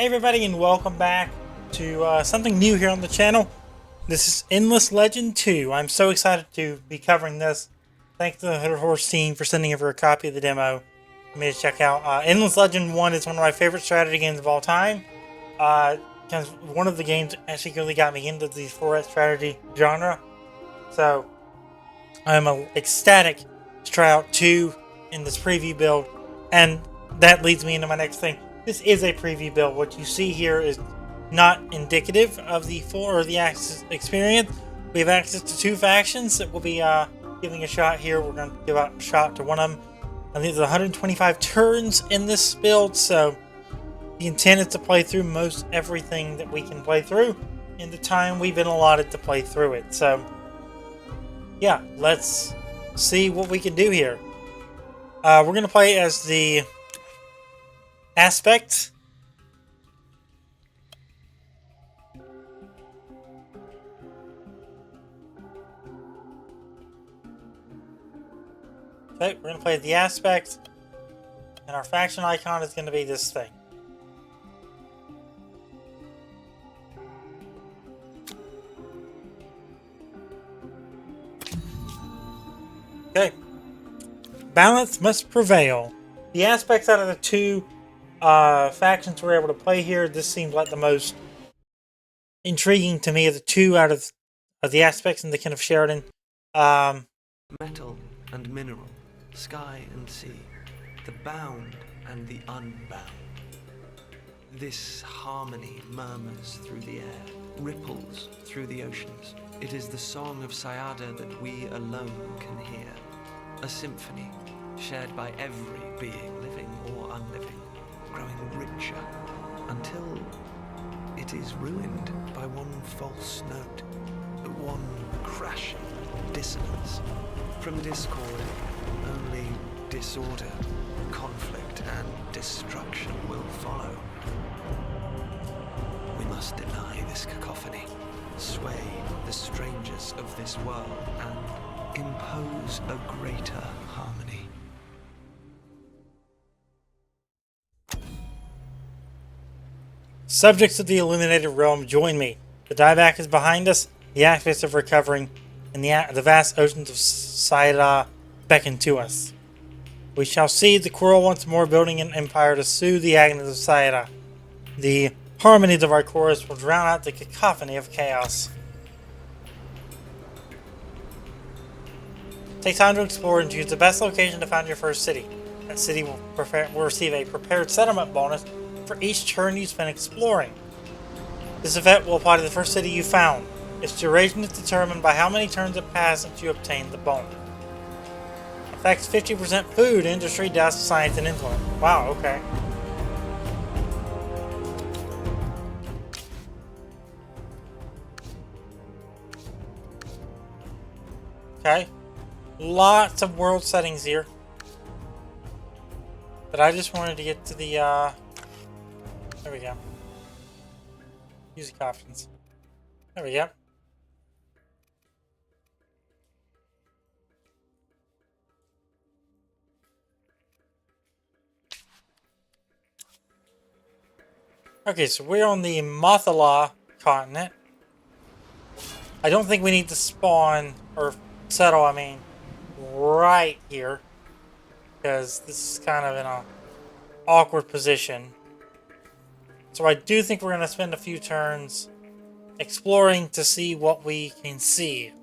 Hey everybody, and welcome back to something new here on the channel. This is Endless Legend 2. I'm so excited to be covering this. Thanks to the Hooded Horse team for sending over a copy of the demo for me to check out. Endless Legend 1 is one of my favorite strategy games of all time. Because one of the games actually really got me into the 4S strategy genre. So, I'm ecstatic to try out 2 in this preview build. And that leads me into my next thing. This is a preview build. What you see here is not indicative of the full or the access experience. We have access to 2 factions that we'll be giving a shot here. We're going to give out a shot to one of them. I think there's 125 turns in this build, so the intent is to play through most everything that we can play through in the time we've been allotted to play through it. So, yeah, let's see what we can do here. We're going to play as the Aspect. Okay, we're going to play the Aspect, and our faction icon is going to be this thing. Okay. Balance must prevail. The Aspects out of the 2 factions we're able to play here, this seems like the most intriguing to me of the 2 out of the Aspects in the Kin of Sheridan. Metal and mineral, sky and sea, the bound and the unbound. This harmony murmurs through the air, ripples through the oceans. It is the song of Sayada that we alone can hear. A symphony shared by every being, living or unliving, growing richer until it is ruined by one false note, one crashing dissonance. From discord, only disorder, conflict, and destruction will follow. We must deny this cacophony, sway the strangers of this world, and impose a greater harmony. Subjects of the Illuminated Realm, join me. The dieback is behind us, the aspects of recovering, and the vast oceans of Sayada beckon to us. We shall see the quarrel once more, building an empire to soothe the agonies of Sayada. The harmonies of our chorus will drown out the cacophony of chaos. Take time to explore and choose the best location to found your first city. That city will receive a prepared settlement bonus for each turn you spend exploring. This effect will apply to the first city you found. Its duration is determined by how many turns have passed since you obtained the bonus. Affects 50% food, industry, dust, science, and influence. Wow, okay. Okay. Lots of world settings here. But I just wanted to get to the, there we go. Music options. There we go. Okay, so we're on the Mothala continent. I don't think we need to spawn, or settle, I mean, right here. Because this is kind of in a awkward position. So I do think we're going to spend a few turns exploring to see what we can see.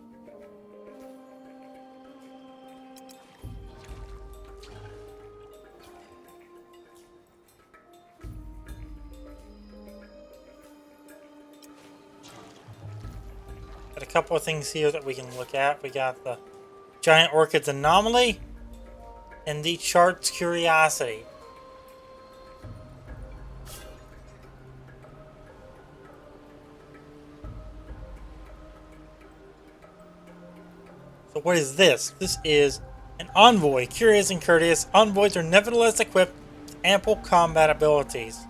Got a couple of things here that we can look at. We got the Giant Orchid's Anomaly and the Chart's Curiosity. So what is this? This is an envoy. Curious and courteous, envoys are nevertheless equipped with ample combat abilities.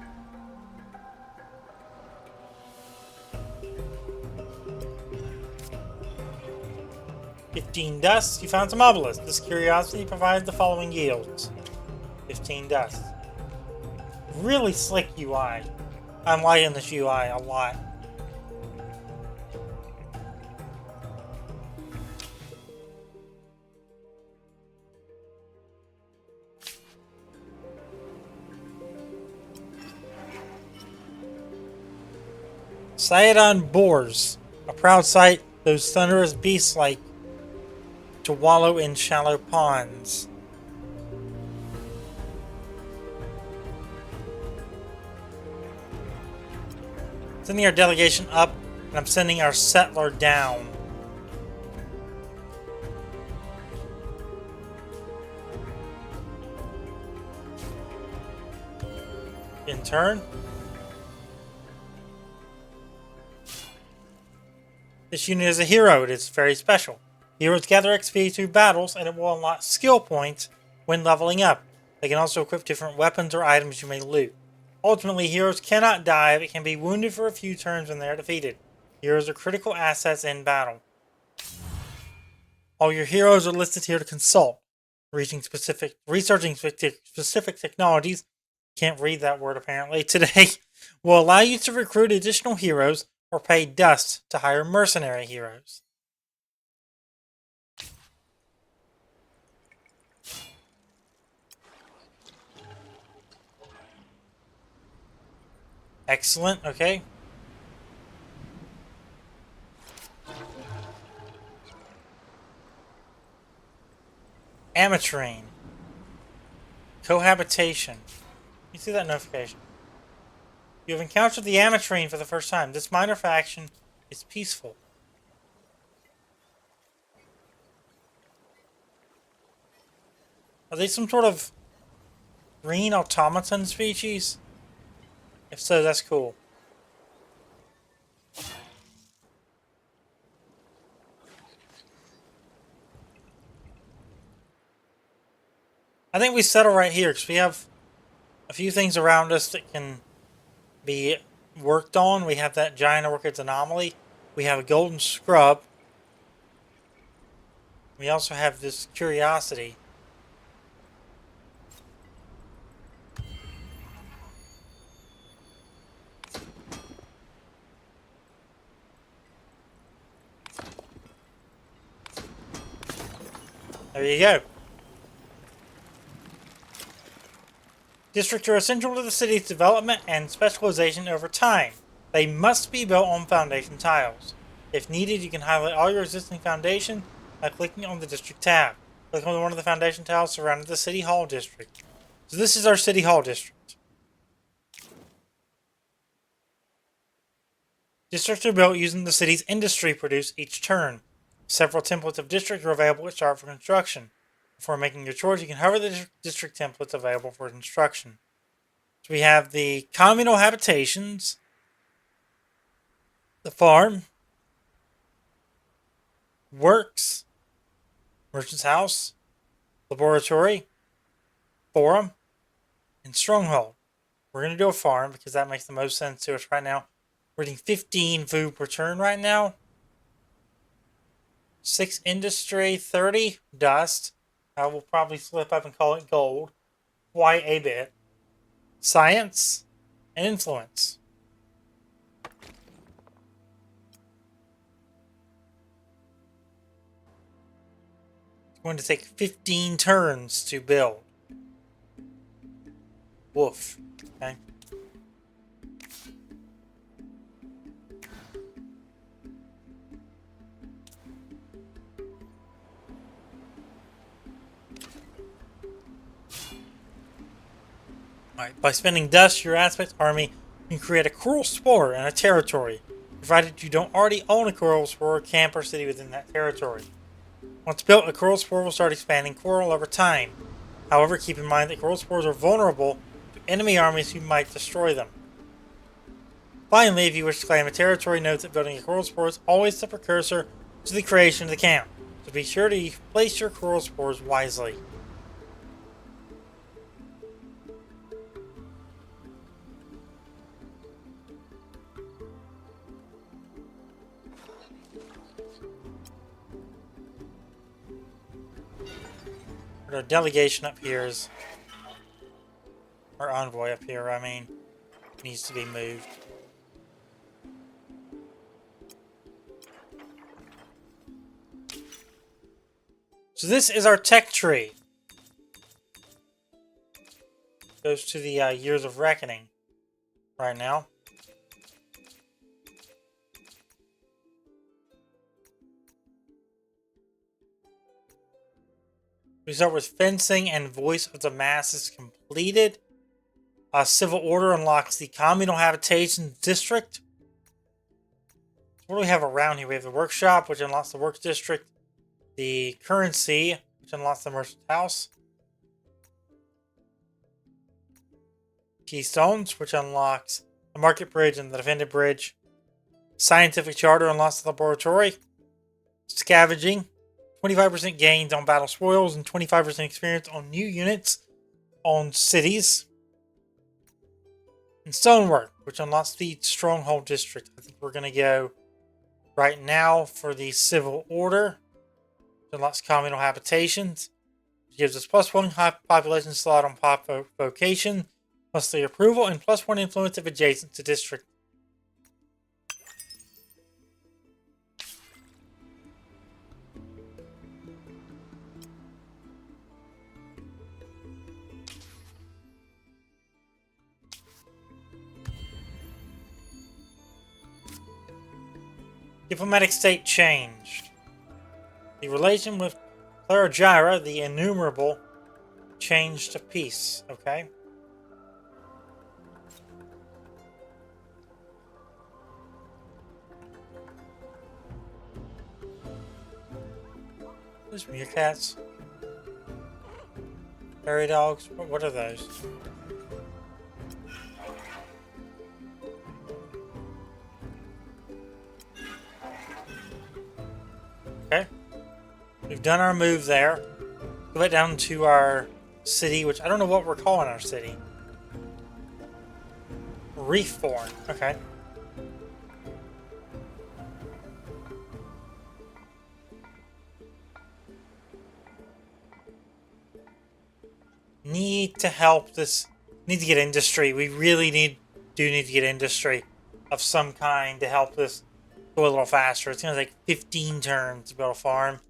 "15 dust. You found some obelisks. This curiosity provides the following yields. 15 dust. Really slick UI. I'm liking this UI a lot. Sciodon boars, a proud sight, those thunderous beasts like to wallow in shallow ponds. Sending our delegation up, and I'm sending our settler down. In turn, this unit is a hero. It is very special. Heroes gather XP through battles, and it will unlock skill points when leveling up. They can also equip different weapons or items you may loot. Ultimately, heroes cannot die, but can be wounded for a few turns when they are defeated. Heroes are critical assets in battle. All your heroes are listed here to consult. Researching specific technologies, can't read that word apparently, today will allow you to recruit additional heroes or pay dust to hire mercenary heroes. Excellent, okay. Ametrine. Cohabitation. You see that notification? You have encountered the Ametrine for the first time. This minor faction is peaceful. Are they some sort of green automaton species? If so, that's cool. I think we settle right here because we have a few things around us that can be worked on. We have that giant orchid's anomaly. We have a golden scrub. We also have this curiosity. There you go. Districts are essential to the city's development and specialization over time. They must be built on foundation tiles. If needed, you can highlight all your existing foundations by clicking on the district tab. Click on one of the foundation tiles surrounding the City Hall district. So this is our City Hall district. Districts are built using the city's industry produced each turn. Several templates of districts are available at start for construction. Before making your choice, you can hover the district templates available for construction. So we have the communal habitations, the farm, works, merchant's house, laboratory, forum, and stronghold. We're going to do a farm because that makes the most sense to us right now. We're getting 15 food per turn right now. 6 industry, 30 dust. I will probably slip up and call it gold. Quite a bit. Science and influence. It's going to take 15 turns to build. Woof. Okay. Alright, by spending dust, your aspect army can create a coral spore in a territory, provided you don't already own a coral spore or camp or city within that territory. Once built, a coral spore will start expanding coral over time. However, keep in mind that coral spores are vulnerable to enemy armies who might destroy them. Finally, if you wish to claim a territory, note that building a coral spore is always the precursor to the creation of the camp, so be sure to place your coral spores wisely. Our delegation up here is... Our envoy up here, I mean. needs to be moved. So this is our tech tree. Goes to the Years of Reckoning right now. We start with fencing and voice of the masses completed. Civil order unlocks the communal habitation district. What do we have around here? We have the workshop, which unlocks the work district. The currency, which unlocks the merchant house. Keystones, which unlocks the market bridge and the defended bridge. Scientific charter unlocks the laboratory. Scavenging, 25% gains on battle spoils and 25% experience on new units on cities. And stonework, which unlocks the stronghold district. I think we're going to go right now for the civil order. Which unlocks communal habitations. Which gives us +1 high population slot on pop vocation. Plus the approval and +1 influence if adjacent to district. Diplomatic state changed. The relation with Claragyra, the innumerable, changed to peace. Okay. Those meerkats. Fairy dogs. What are those? Okay. We've done our move there. Go back down to our city, which I don't know what we're calling our city. Reefborn. Okay. Need to help this. Need to get industry. We really do need to get industry of some kind to help this go a little faster. It's going to take 15 turns to build a farm.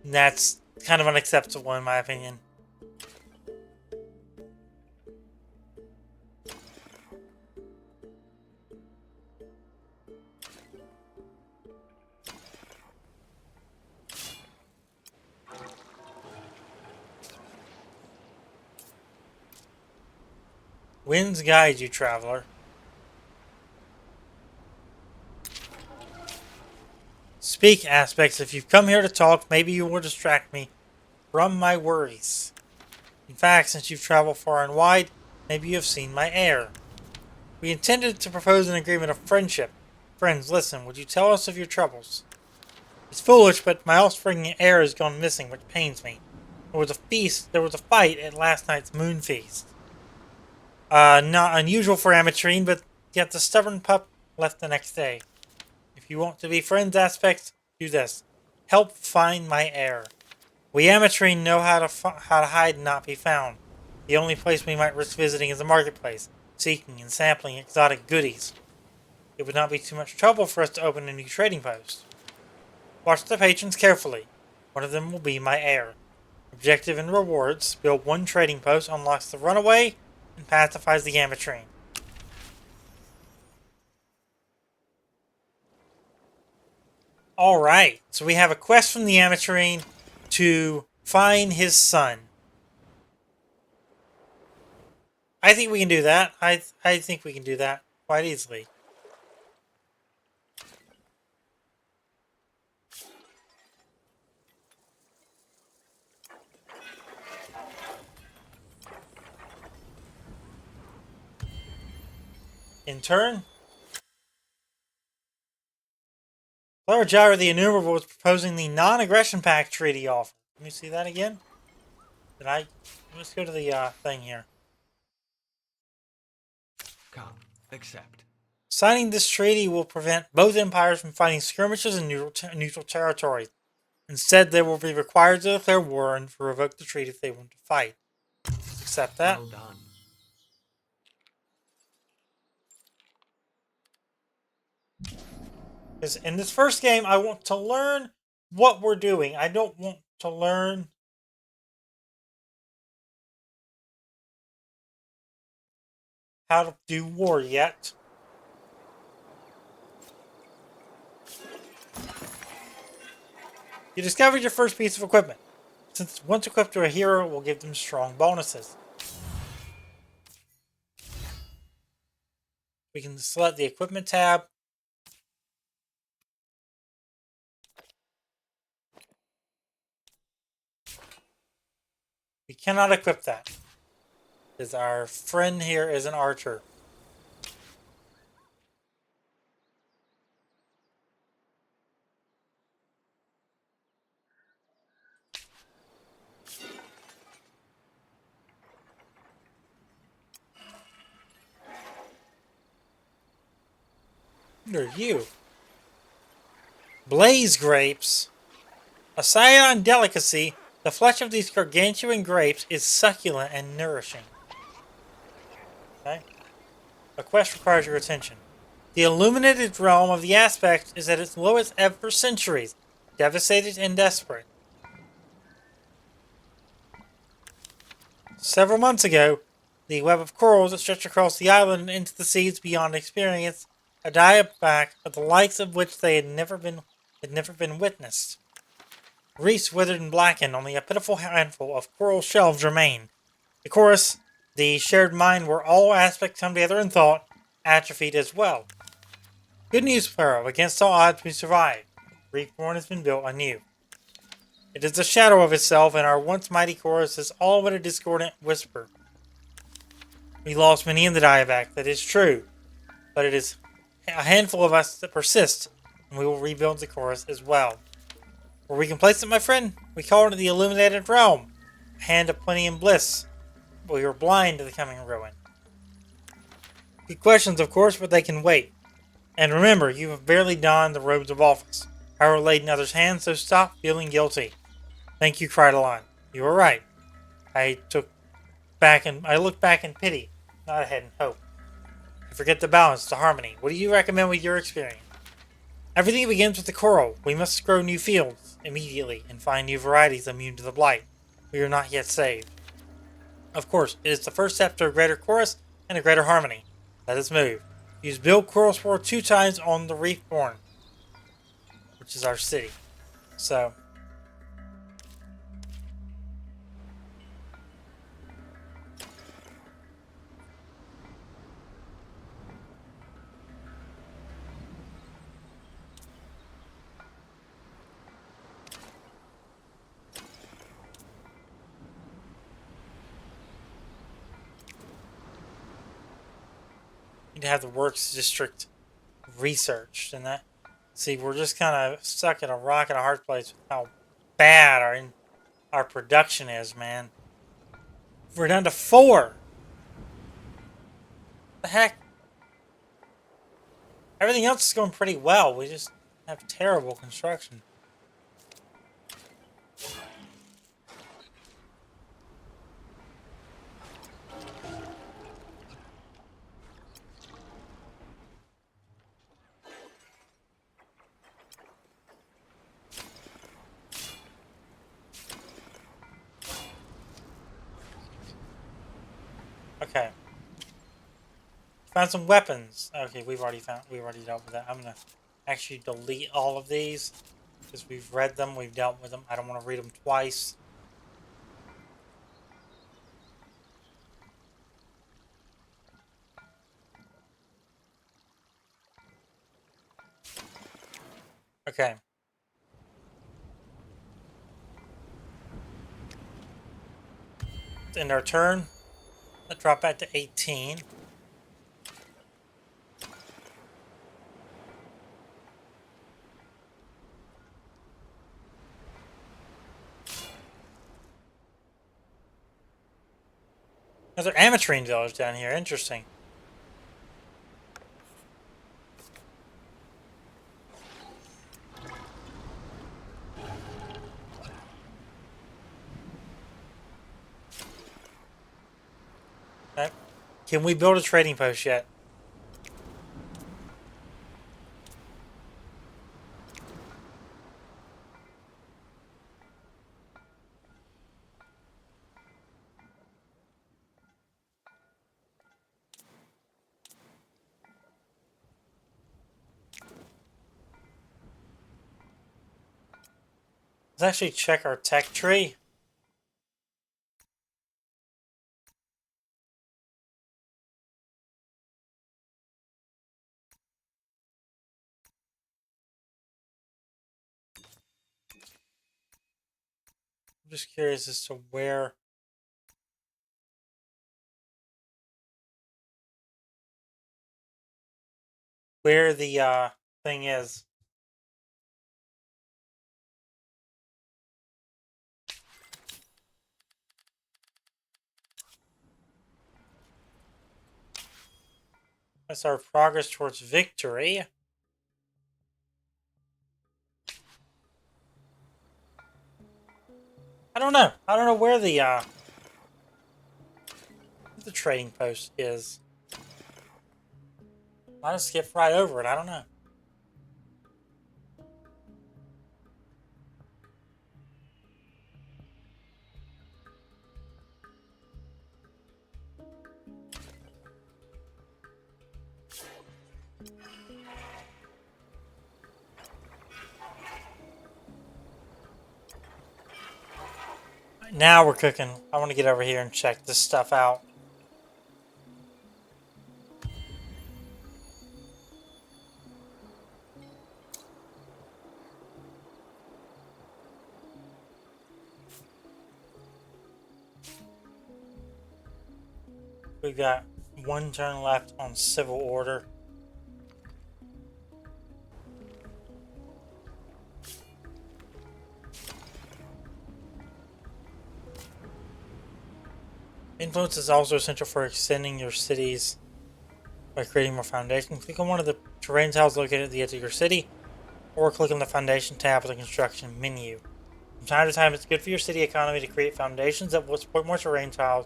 And that's kind of unacceptable in my opinion. Winds guide you, traveler. Speak, aspects. If you've come here to talk, maybe you will distract me from my worries. In fact, since you've traveled far and wide, maybe you have seen my heir. We intended to propose an agreement of friendship. Friends, listen, would you tell us of your troubles? It's foolish, but my offspring heir has gone missing, which pains me. There was a fight at last night's moon feast. Not unusual for Ametrine, but yet the stubborn pup left the next day. If you want to be friends, aspects, do this. Help find my heir. We Ametrine know how to hide and not be found. The only place we might risk visiting is the marketplace, seeking and sampling exotic goodies. It would not be too much trouble for us to open a new trading post. Watch the patrons carefully. One of them will be my heir. Objective and rewards. Build one trading post, unlocks the runaway, and pacifies the Ametrine. Alright, so we have a quest from the Ametrine to find his son. I think we can do that. I think we can do that quite easily. In turn, Claragyra the Innumerable was proposing the non-aggression pact treaty offer. Let me see that again. Let's go to the thing here. Come, accept. Signing this treaty will prevent both empires from fighting skirmishes in neutral territories. Instead, they will be required to declare war and to revoke the treaty if they want to fight. Let's accept that. Well done. Because in this first game, I want to learn what we're doing. I don't want to learn how to do war yet. You discovered your first piece of equipment. Since once equipped to a hero, it will give them strong bonuses. We can select the equipment tab. We cannot equip that, because our friend here is an archer. Who are you? Blaze grapes. A Scion delicacy, the flesh of these gargantuan grapes is succulent and nourishing. Okay. A quest requires your attention. The illuminated realm of the aspect is at its lowest ebb for centuries, devastated and desperate. Several months ago, the web of corals that stretched across the island and into the seas beyond experienced a dieback of the likes of which they had never been witnessed. Reefs withered and blackened, only a pitiful handful of coral shelves remain. The chorus, the shared mind where all aspects come together in thought, atrophied as well. Good news, Pharaoh. Against all odds, we survived. Reborn has been built anew. It is a shadow of itself, and our once mighty chorus is all but a discordant whisper. We lost many in the dieback, that is true, but it is a handful of us that persist, and we will rebuild the chorus as well. Where we can place it, my friend? We call it the Illuminated Realm, a hand of plenty and bliss. But we were blind to the coming ruin. Good questions, of course, but they can wait. And remember, you have barely donned the robes of office. Power laid in others' hands, so stop feeling guilty. Thank you, Cridolon. You were right. I look back in pity, not ahead in hope. I forget the balance, the harmony. What do you recommend with your experience? Everything begins with the coral. We must grow new fields immediately and find new varieties immune to the blight. We are not yet saved. Of course, it is the first step to a greater chorus and a greater harmony. Let us move. Use Build Coral Spore 2 times on the Reefborn, which is our city. So, to have the works district researched, and that, see, we're just kind of stuck in a rock and a hard place with how bad our production is, man. We're down to 4. The heck? Everything else is going pretty well. We just have terrible construction. Okay. Found some weapons. Okay, we've already dealt with that. I'm gonna actually delete all of these because we've read them, we've dealt with them. I don't want to read them twice. Okay. Let's end our turn. Let's drop back to 18. There's an ametrine village down here. Interesting. Okay. Can we build a trading post yet? Let's actually check our tech tree. I'm just curious as to where the thing is. That's our progress towards victory. I don't know. I don't know where the trading post is. I just skipped right over it. I don't know. Now we're cooking. I want to get over here and check this stuff out. We've got one turn left on civil order. Influence is also essential for extending your cities by creating more foundations. Click on one of the terrain tiles located at the edge of your city, or click on the foundation tab of the construction menu. From time to time, it's good for your city economy to create foundations that will support more terrain tiles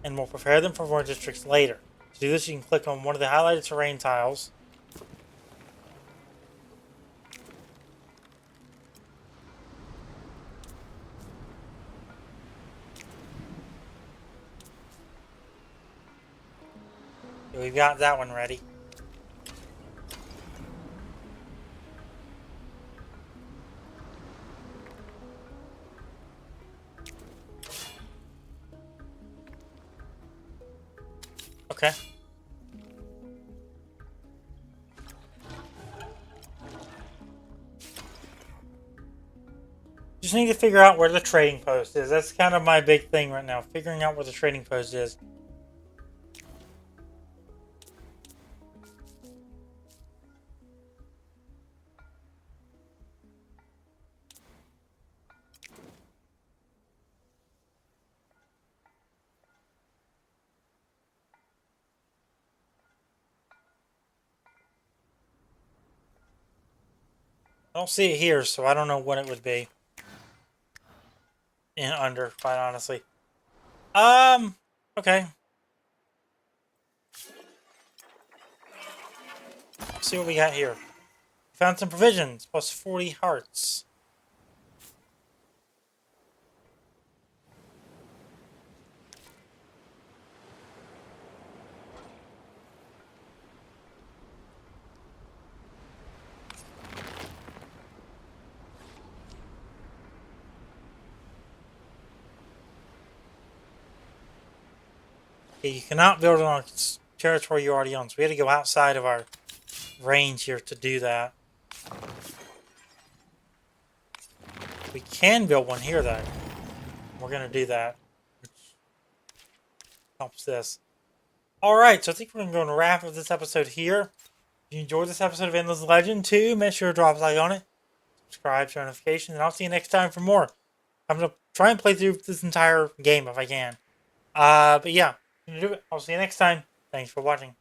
and will prepare them for more districts later. To do this, you can click on one of the highlighted terrain tiles. So we've got that one ready. Okay. Just need to figure out where the trading post is. That's kind of my big thing right now. Figuring out where the trading post is. I don't see it here, so I don't know what it would be. In under, quite honestly. Okay. Let's see what we got here. Found some provisions, plus 40 hearts. Okay, you cannot build on territory you're already on, so we had to go outside of our range here to do that. We can build one here, though. We're going to do that, which helps this. Alright, so I think we're going to wrap up this episode here. If you enjoyed this episode of Endless Legend 2, make sure to drop a like on it, subscribe, turn notifications, and I'll see you next time for more. I'm going to try and play through this entire game if I can. But yeah, I'm going to do it. I'll see you next time. Thanks for watching.